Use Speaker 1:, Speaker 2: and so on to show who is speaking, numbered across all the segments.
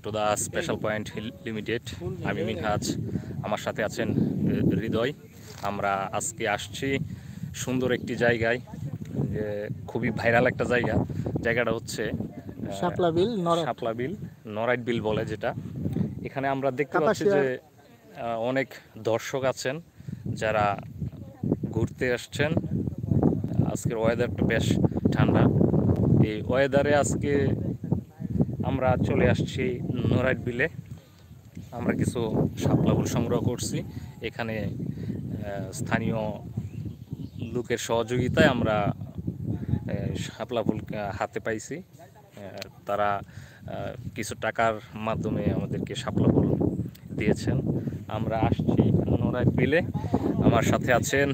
Speaker 1: To the special point limited. আমি মিনহাজ, আমার সাথে আছেন হৃদয়। আমরা আজকে আসছি সুন্দর একটি জায়গায়, যে খুবই ভাইরাল একটা জায়গাটা হচ্ছে শাপলা বিল, নরাইট বিল বলে যেটা। এখানে আমরা দেখতে পাচ্ছি যে অনেক দর্শক আছেন যারা ঘুরতে আসছেন। আজকের ওয়েদারটা বেশ ঠান্ডা। এই ওয়েদারে আজকে আমরা চলে আসছি নরাইট বিলে। আমরা কিছু শাপলা ফুল সংগ্রহ করছি এখানে। স্থানীয় লোকের সহযোগিতায় আমরা শাপলা ফুল হাতে পাইছি। তারা কিছু টাকার মাধ্যমে আমাদেরকে শাপলা ফুল দিয়েছেন। আমরা আসছি নরাইট বিলে। আমার সাথে আছেন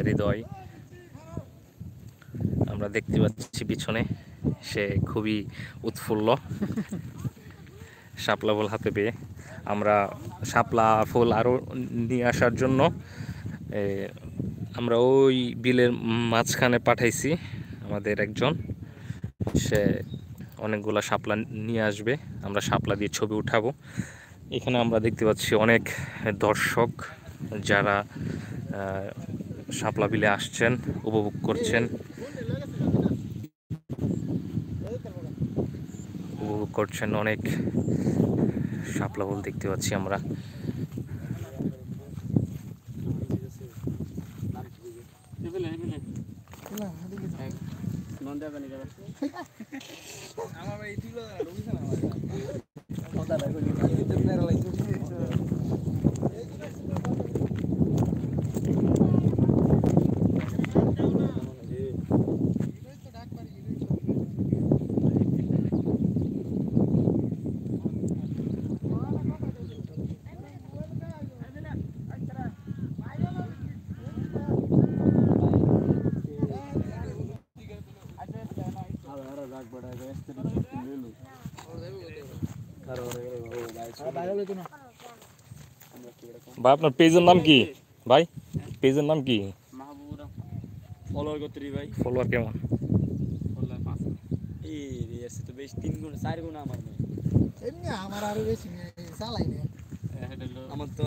Speaker 1: হৃদয়। আমরা দেখতে পাচ্ছি পিছনে সে খুবই উৎফুল্ল শাপলা ফুল হাতে পেয়ে। আমরা শাপলা ফুল আরও নিয়ে আসার জন্য আমরা ওই বিলের মাঝখানে পাঠাইছি আমাদের একজন, সে অনেকগুলা শাপলা নিয়ে আসবে। আমরা শাপলা দিয়ে ছবি উঠাবো। এখানে আমরা দেখতে পাচ্ছি অনেক দর্শক যারা শাপলা বিলে আসছেন, উপভোগ করছেন। অনেক শাপলা ফুল দেখতে পাচ্ছি আমরা। ভাই আপনার পেজের নাম কি? ভাই পেজের নাম কি? ফলোয়ার কেমন?
Speaker 2: আমার তো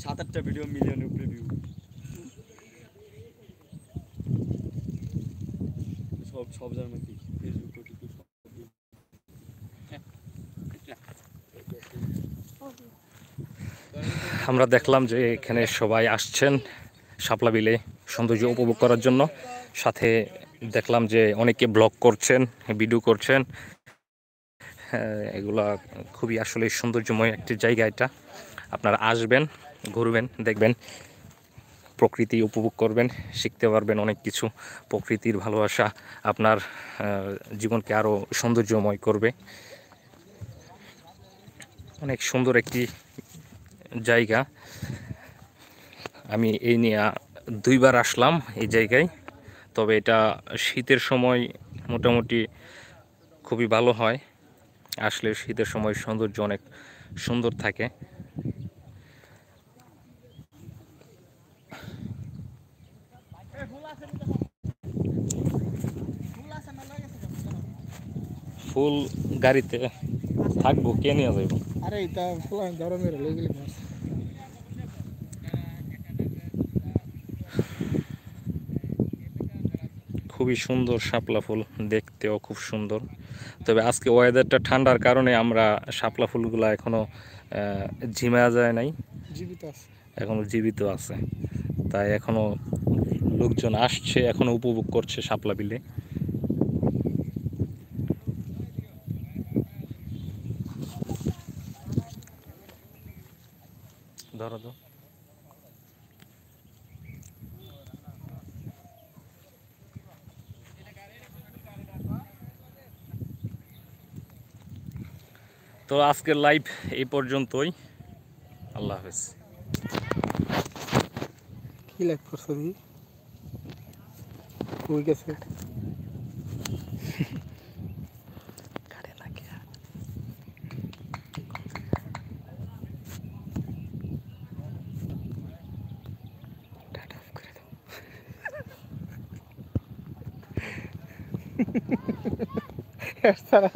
Speaker 2: 7-8টা ভিডিও মিলিয়নের উপরে ভিউ। সব জায়গায় নাকি ফেসবুক টিকটক সব।
Speaker 1: আমরা দেখলাম যে এখানে সবাই আসছেন শাপলা বিলে সৌন্দর্য উপভোগ করার জন্য। সাথে দেখলাম যে অনেকে ব্লগ করছেন, ভিডিও করছেন। এগুলা খুবই আসলে সৌন্দর্যময় একটি জায়গা। এটা আপনারা আসবেন, ঘুরবেন, দেখবেন, প্রকৃতি উপভোগ করবেন, শিখতে পারবেন অনেক কিছু। প্রকৃতির ভালোবাসা আপনার জীবনকে আরও সৌন্দর্যময় করবে। অনেক সুন্দর একটি জায়গা। আমি এই নিয়ে 2বার আসলাম এই জায়গায়। তবে এটা শীতের সময় মোটামুটি খুবই ভালো হয়। আসলে শীতের সময় সৌন্দর্য অনেক সুন্দর থাকে। ফুল গাড়িতে থাকবো, কে নিয়ে যাইব?
Speaker 3: আরে এটা ফুল গরমের লই গেলি মাছ।
Speaker 1: খুবই সুন্দর শাপলা ফুল, দেখতেও খুব সুন্দর। তবে আজকে ওয়েদারটা ঠান্ডার কারণে আমরা শাপলা ফুলগুলা এখনো ঝিমা যায় নাই,
Speaker 3: জীবিত আছে,
Speaker 1: এখনো জীবিত আছে। তাই এখনো লোকজন আসছে, এখনো উপভোগ করছে শাপলা বিলে। ধরো তো। তো আজকের লাইভ এই পর্যন্তই। আল্লাহ হাফেজ।
Speaker 3: কি লাইক করছো দি কই গেছে?
Speaker 1: কাটে না কি টাটা করে দাও।
Speaker 3: সারা